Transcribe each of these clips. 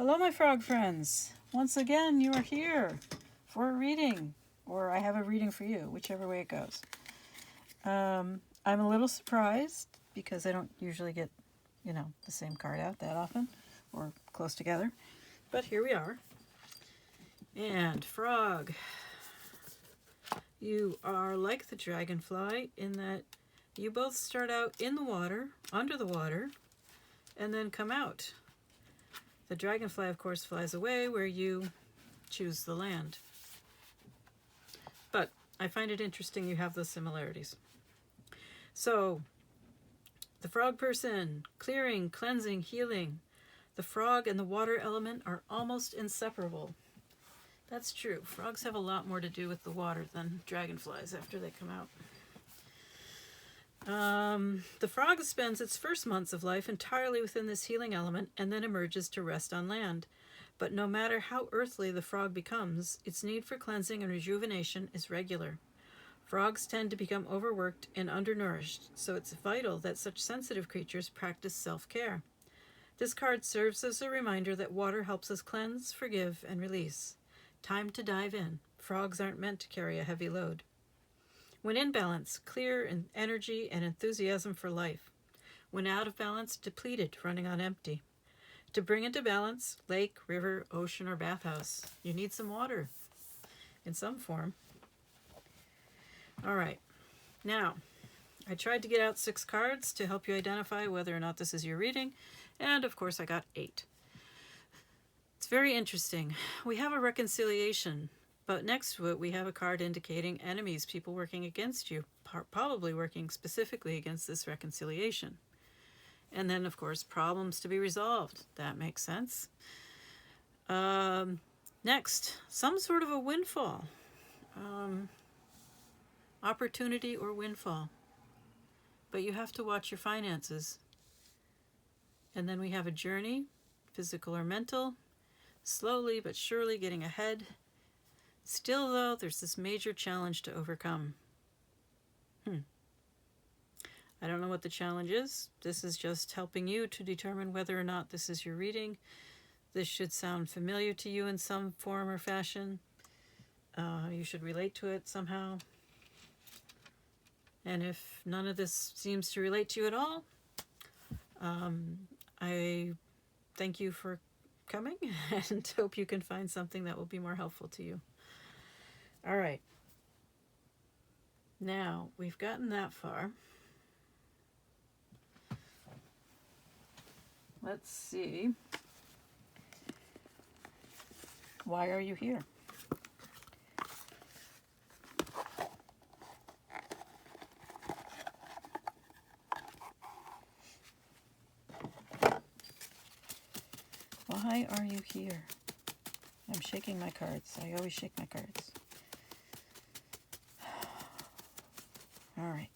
Hello, my frog friends. Once again, you are here for a reading, or I have a reading for you, whichever way it goes. I'm a little surprised because I don't usually get, the same card out that often or close together. But here we are. And frog, you are like the dragonfly in that you both start out in the water, under the water, and then come out. The dragonfly, of course, flies away where you choose the land. But I find it interesting you have those similarities. So, the frog person, clearing, cleansing, healing. The frog and the water element are almost inseparable. That's true. Frogs have a lot more to do with the water than dragonflies after they come out. The frog spends its first months of life entirely within this healing element and then emerges to rest on land. But no matter how earthly the frog becomes, its need for cleansing and rejuvenation is regular. Frogs tend to become overworked and undernourished, so it's vital that such sensitive creatures practice self-care. This card serves as a reminder that water helps us cleanse, forgive, and release. Time to dive in. Frogs aren't meant to carry a heavy load. When in balance, clear in energy and enthusiasm for life. When out of balance, depleted, running on empty. To bring into balance, lake, river, ocean, or bathhouse, you need some water in some form. All right. Now, I tried to get out 6 cards to help you identify whether or not this is your reading, and of course I got 8. It's very interesting. We have a reconciliation. But next to it, we have a card indicating enemies, people working against you, probably working specifically against this reconciliation. And then, of course, problems to be resolved. That makes sense. Next, some sort of a windfall. Opportunity or windfall. But you have to watch your finances. And then we have a journey, physical or mental, slowly but surely getting ahead. Still, though, there's this major challenge to overcome. I don't know what the challenge is. This is just helping you to determine whether or not this is your reading. This should sound familiar to you in some form or fashion. You should relate to it somehow. And if none of this seems to relate to you at all, I thank you for coming and hope you can find something that will be more helpful to you. All right. Now, we've gotten that far. Let's see. Why are you here? Why are you here? I'm shaking my cards. I always shake my cards. All right.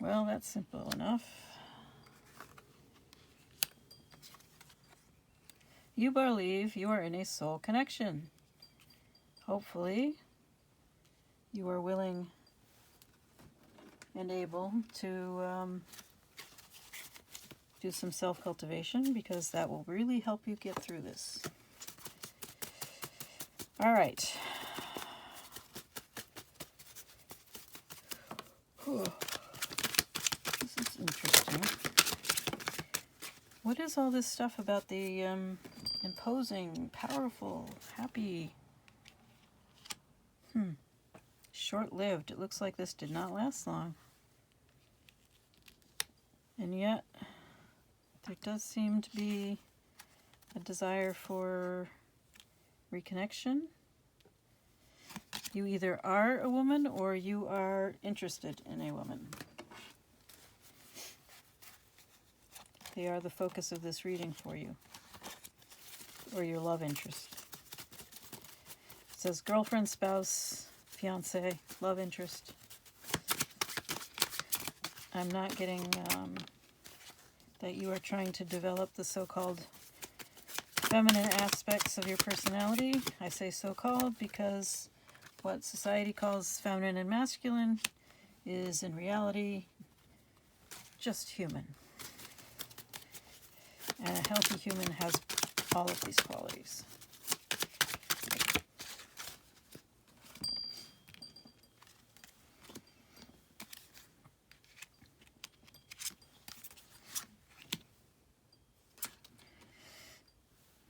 Well, that's simple enough. You believe you are in a soul connection. Hopefully, you are willing and able to do some self-cultivation because that will really help you get through this. All right. This is interesting. What is all this stuff about the imposing, powerful, happy? Short-lived. It looks like this did not last long. And yet, there does seem to be a desire for reconnection. You either are a woman or you are interested in a woman. They are the focus of this reading for you, or your love interest. It says girlfriend, spouse, fiance, love interest. I'm not getting that you are trying to develop the so-called feminine aspects of your personality. I say so-called because what society calls feminine and masculine is in reality just human. And a healthy human has all of these qualities.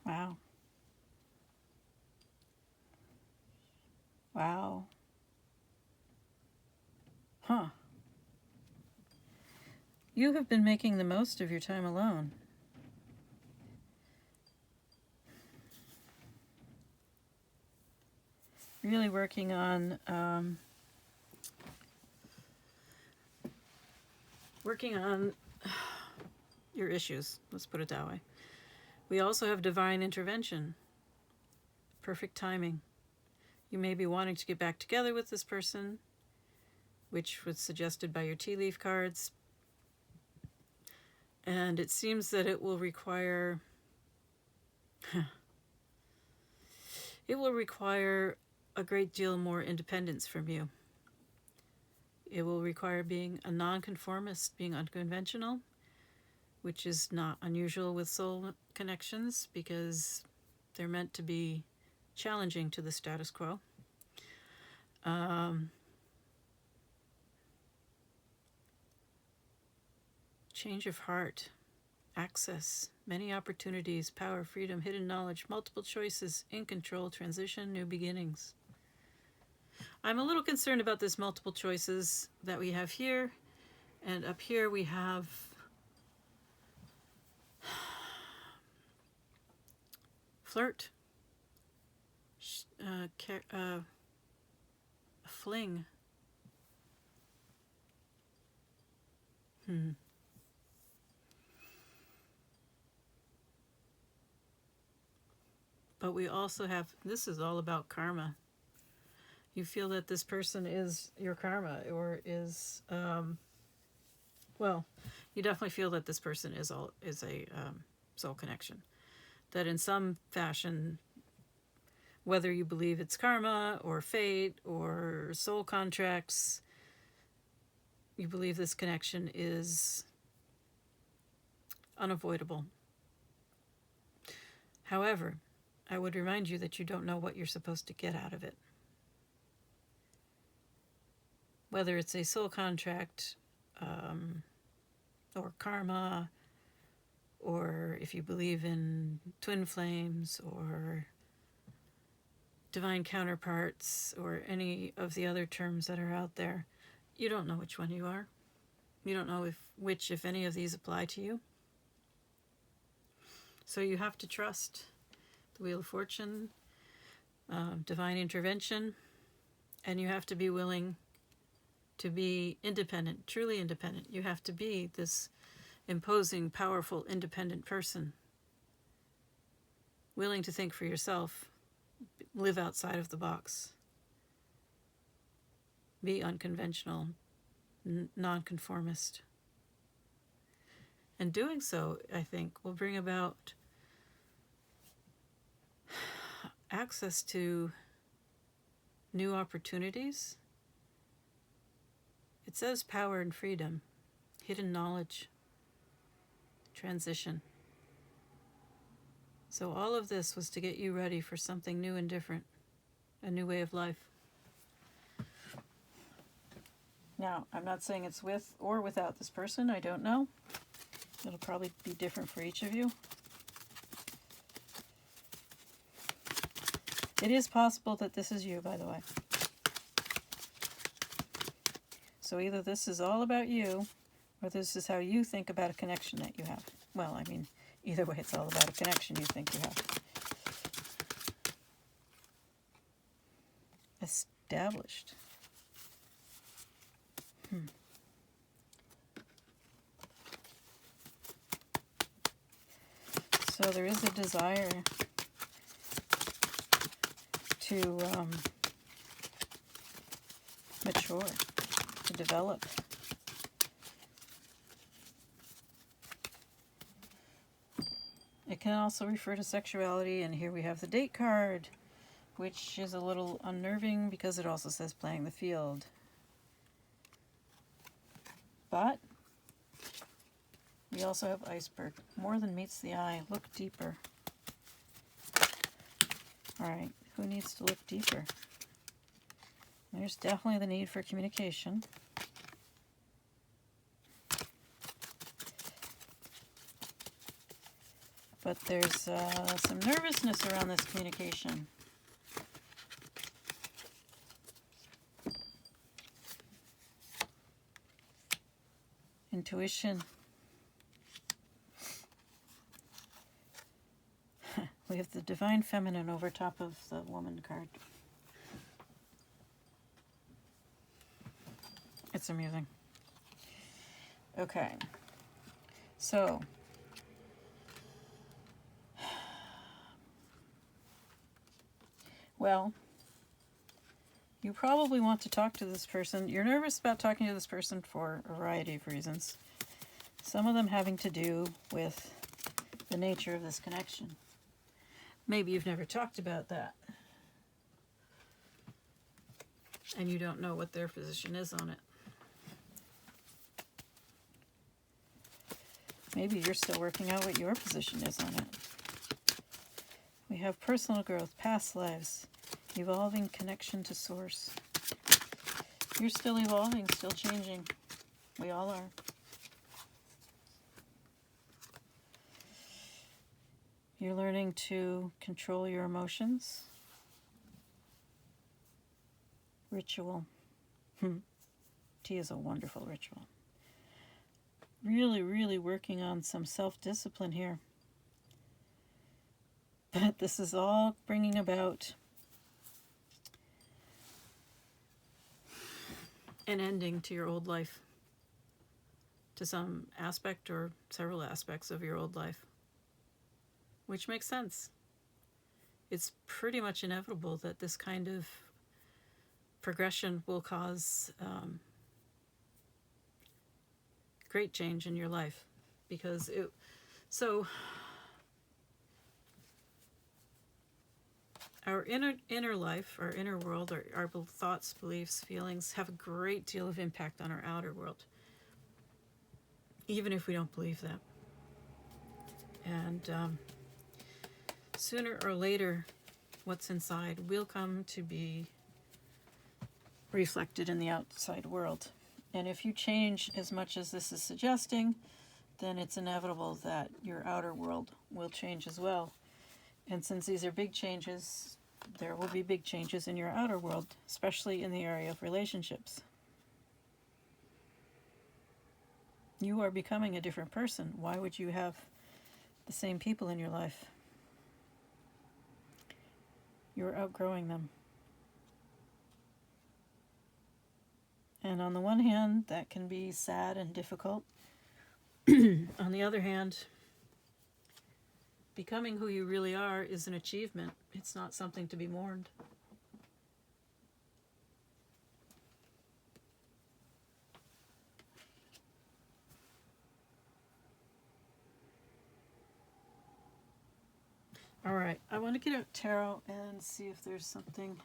Wow. Wow. Huh. You have been making the most of your time alone. Really working on your issues, let's put it that way. We also have divine intervention, perfect timing. You may be wanting to get back together with this person, which was suggested by your tea leaf cards. And it seems that it will require a great deal more independence from you. It will require being a nonconformist, being unconventional, which is not unusual with soul connections because they're meant to be challenging to the status quo. Change of heart, access, many opportunities, power, freedom, hidden knowledge, multiple choices, in control, transition, new beginnings. I'm a little concerned about this multiple choices that we have here, and up here we have flirt, a fling. But we also have, this is all about karma. You feel that this person is your karma, or is, well, you definitely feel that this person is a soul connection. That in some fashion, whether you believe it's karma or fate or soul contracts, you believe this connection is unavoidable. However, I would remind you that you don't know what you're supposed to get out of it. Whether it's a soul contract, or karma, or if you believe in twin flames, or divine counterparts, or any of the other terms that are out there, you don't know which one you are. You don't know if any of these apply to you. So you have to trust the Wheel of Fortune, divine intervention, and you have to be willing to be independent, truly independent. You have to be this imposing, powerful, independent person, willing to think for yourself, live outside of the box, be unconventional, nonconformist. And doing so, I think, will bring about access to new opportunities. It says power and freedom, hidden knowledge, transition. So all of this was to get you ready for something new and different, a new way of life. Now, I'm not saying it's with or without this person. I don't know. It'll probably be different for each of you. It is possible that this is you, by the way. So either this is all about you, or this is how you think about a connection that you have. Well, I mean, either way, it's all about a connection you think you have. Established. So there is a desire to mature, to develop. It can also refer to sexuality, and here we have the date card, which is a little unnerving because it also says playing the field. But we also have iceberg. More than meets the eye. Look deeper. Alright, who needs to look deeper? There's definitely the need for communication. But there's some nervousness around this communication. Intuition. We have the Divine Feminine over top of the Woman card. It's amusing. Okay. So, well, you probably want to talk to this person. You're nervous about talking to this person for a variety of reasons. Some of them having to do with the nature of this connection. Maybe you've never talked about that. And you don't know what their position is on it. Maybe you're still working out what your position is on it. We have personal growth, past lives, evolving connection to source. You're still evolving, still changing. We all are. You're learning to control your emotions. Ritual. Tea is a wonderful ritual. Really, really working on some self-discipline here. But this is all bringing about an ending to your old life. To some aspect or several aspects of your old life. Which makes sense. It's pretty much inevitable that this kind of progression will cause great change in your life, because our inner life, our inner world, our thoughts, beliefs, feelings have a great deal of impact on our outer world, even if we don't believe that. And sooner or later, what's inside will come to be reflected in the outside world. And if you change as much as this is suggesting, then it's inevitable that your outer world will change as well. And since these are big changes, there will be big changes in your outer world, especially in the area of relationships. You are becoming a different person. Why would you have the same people in your life? You're outgrowing them. And on the one hand, that can be sad and difficult. On the other hand, becoming who you really are is an achievement. It's not something to be mourned. All right, I want to get out tarot and see if there's something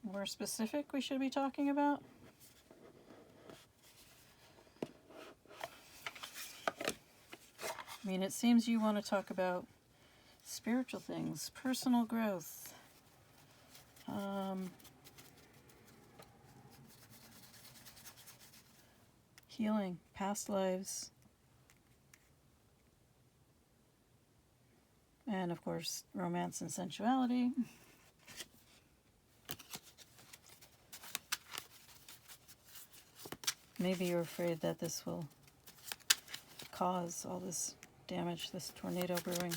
more specific we should be talking about. I mean, it seems you want to talk about spiritual things, personal growth, healing, past lives, and of course, romance and sensuality. Maybe you're afraid that this will cause all this damage, this tornado brewing,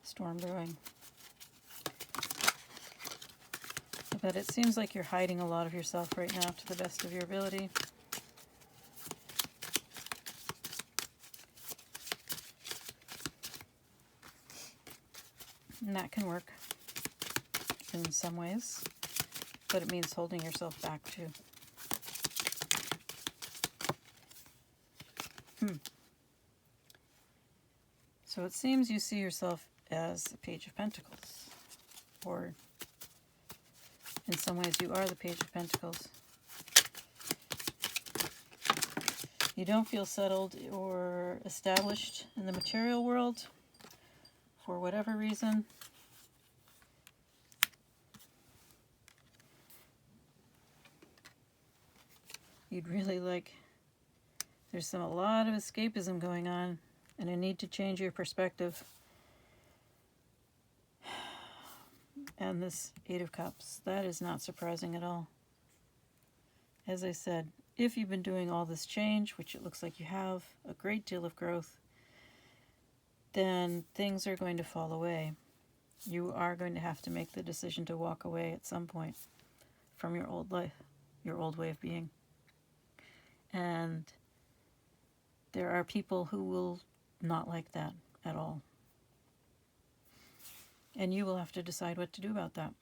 storm brewing. But it seems like you're hiding a lot of yourself right now to the best of your ability. And that can work in some ways, but it means holding yourself back too. So it seems you see yourself as a Page of Pentacles, or in some ways you are the Page of Pentacles. You don't feel settled or established in the material world for whatever reason. You'd really like, there's a lot of escapism going on and a need to change your perspective. And this Eight of Cups, that is not surprising at all. As I said, if you've been doing all this change, which it looks like you have, a great deal of growth, then things are going to fall away. You are going to have to make the decision to walk away at some point from your old life, your old way of being. And there are people who will not like that at all. And you will have to decide what to do about that.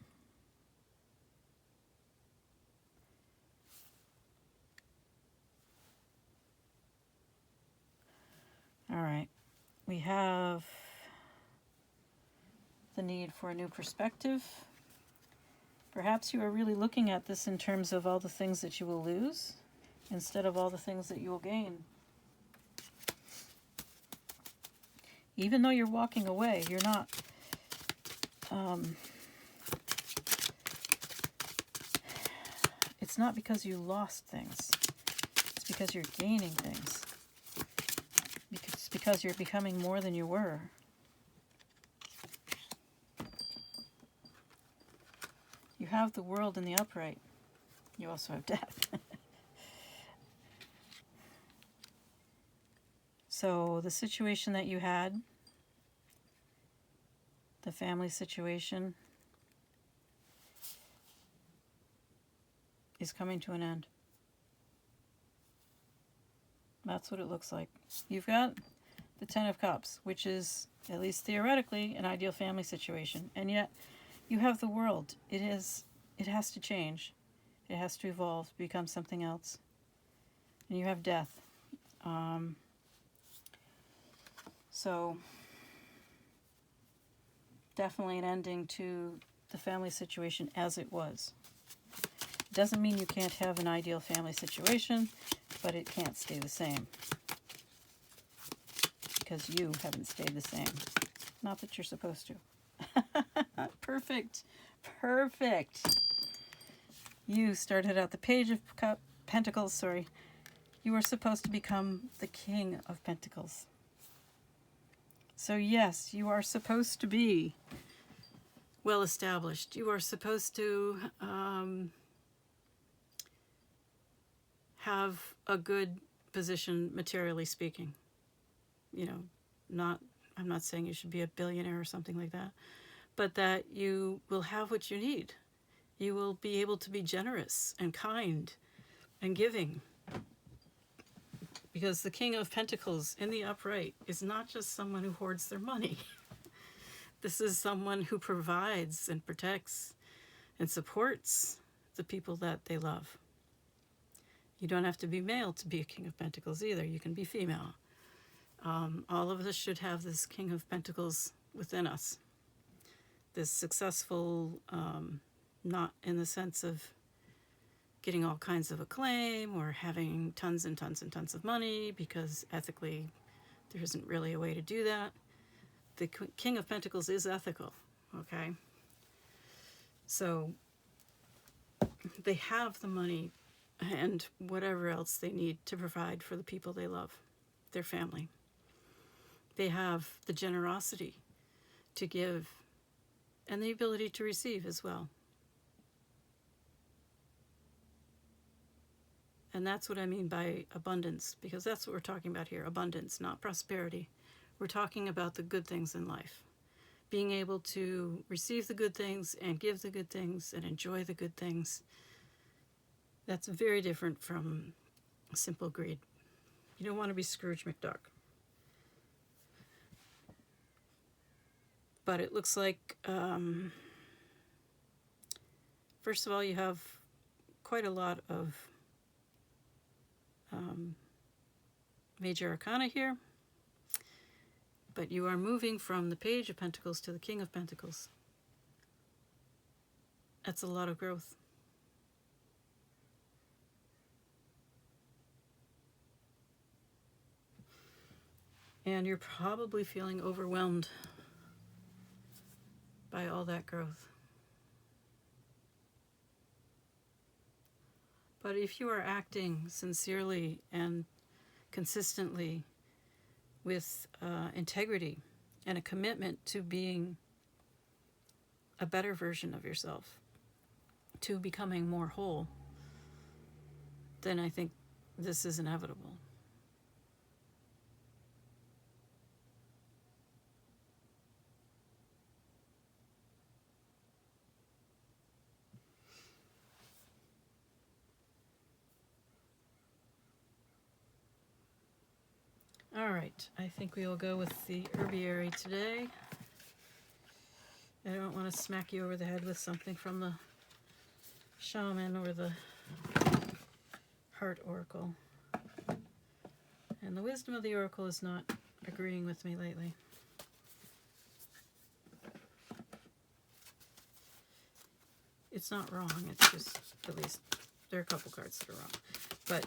All right. We have the need for a new perspective. Perhaps you are really looking at this in terms of all the things that you will lose instead of all the things that you will gain. Even though you're walking away, you're not it's not because you lost things. It's because you're gaining things. It's because you're becoming more than you were. You have the World in the upright. You also have death. So the situation that you had, the family situation, is coming to an end. That's what it looks like. You've got the Ten of Cups, which is, at least theoretically, an ideal family situation. And yet, you have the World. It has to change. It has to evolve, become something else. And you have death. So, definitely an ending to the family situation as it was. Doesn't mean you can't have an ideal family situation, but it can't stay the same. Because you haven't stayed the same. Not that you're supposed to. Perfect. Perfect. You started out the Page of Pentacles, sorry. You are supposed to become the King of Pentacles. So yes, you are supposed to be well established. You are supposed to have a good position, materially speaking. You know, I'm not saying you should be a billionaire or something like that, but that you will have what you need. You will be able to be generous and kind and giving. Because the King of Pentacles in the upright is not just someone who hoards their money. This is someone who provides and protects and supports the people that they love. You don't have to be male to be a King of Pentacles either. You can be female. All of us should have this King of Pentacles within us. This successful, not in the sense of getting all kinds of acclaim or having tons and tons and tons of money, because ethically there isn't really a way to do that. The King of Pentacles is ethical, okay? So they have the money and whatever else they need to provide for the people they love, their family. They have the generosity to give and the ability to receive as well. And that's what I mean by abundance, because that's what we're talking about here, abundance, not prosperity. We're talking about the good things in life. Being able to receive the good things and give the good things and enjoy the good things. That's very different from simple greed. You don't want to be Scrooge McDuck. But it looks like, first of all, you have quite a lot of major arcana here, But you are moving from the Page of Pentacles to the King of Pentacles. That's a lot of growth. And you're probably feeling overwhelmed by all that growth. But if you are acting sincerely and consistently with integrity and a commitment to being a better version of yourself, to becoming more whole, then I think this is inevitable. All right, I think we will go with the herbiary today. I don't want to smack you over the head with something from the shaman or the heart oracle. And the wisdom of the oracle is not agreeing with me lately. It's not wrong, it's just, at least, there are a couple cards that are wrong. But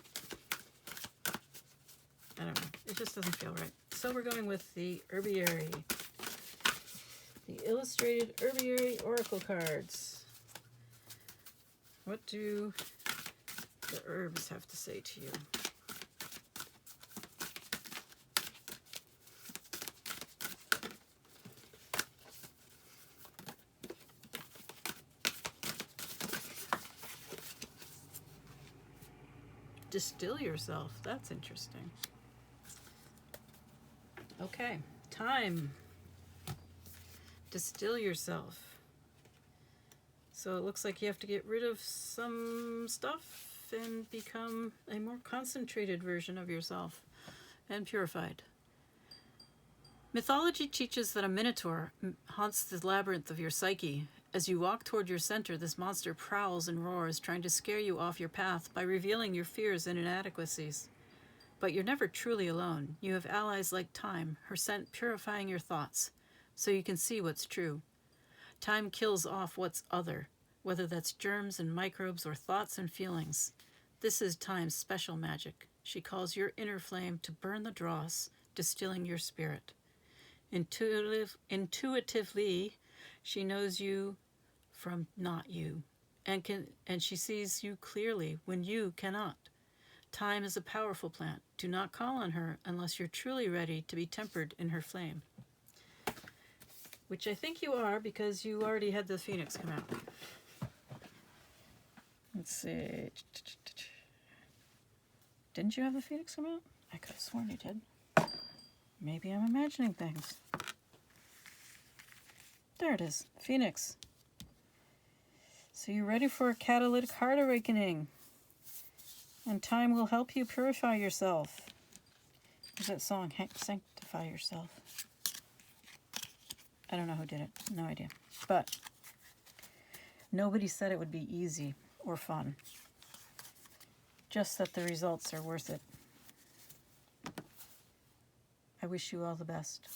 I don't know, it just doesn't feel right. So we're going with the herbiary. The illustrated herbiary oracle cards. What do the herbs have to say to you? Distill yourself. That's interesting. Okay, time. Distill yourself. So it looks like you have to get rid of some stuff and become a more concentrated version of yourself and purified. Mythology teaches that a minotaur haunts the labyrinth of your psyche. As you walk toward your center, this monster prowls and roars, trying to scare you off your path by revealing your fears and inadequacies. But you're never truly alone. You have allies like time, her scent purifying your thoughts, so you can see what's true. Time kills off what's other, whether that's germs and microbes or thoughts and feelings. This is Time's special magic. She calls your inner flame to burn the dross, distilling your spirit. Intuitively, she knows you from not you, and she sees you clearly when you cannot. Time is a powerful plant. Do not call on her unless you're truly ready to be tempered in her flame. Which I think you are, because you already had the Phoenix come out. Let's see. Didn't you have the Phoenix come out? I could have sworn you did. Maybe I'm imagining things. There it is, Phoenix. So you're ready for a catalytic heart awakening. And time will help you purify yourself. There's that song, Sanctify Yourself. I don't know who did it, no idea. But nobody said it would be easy or fun. Just that the results are worth it. I wish you all the best.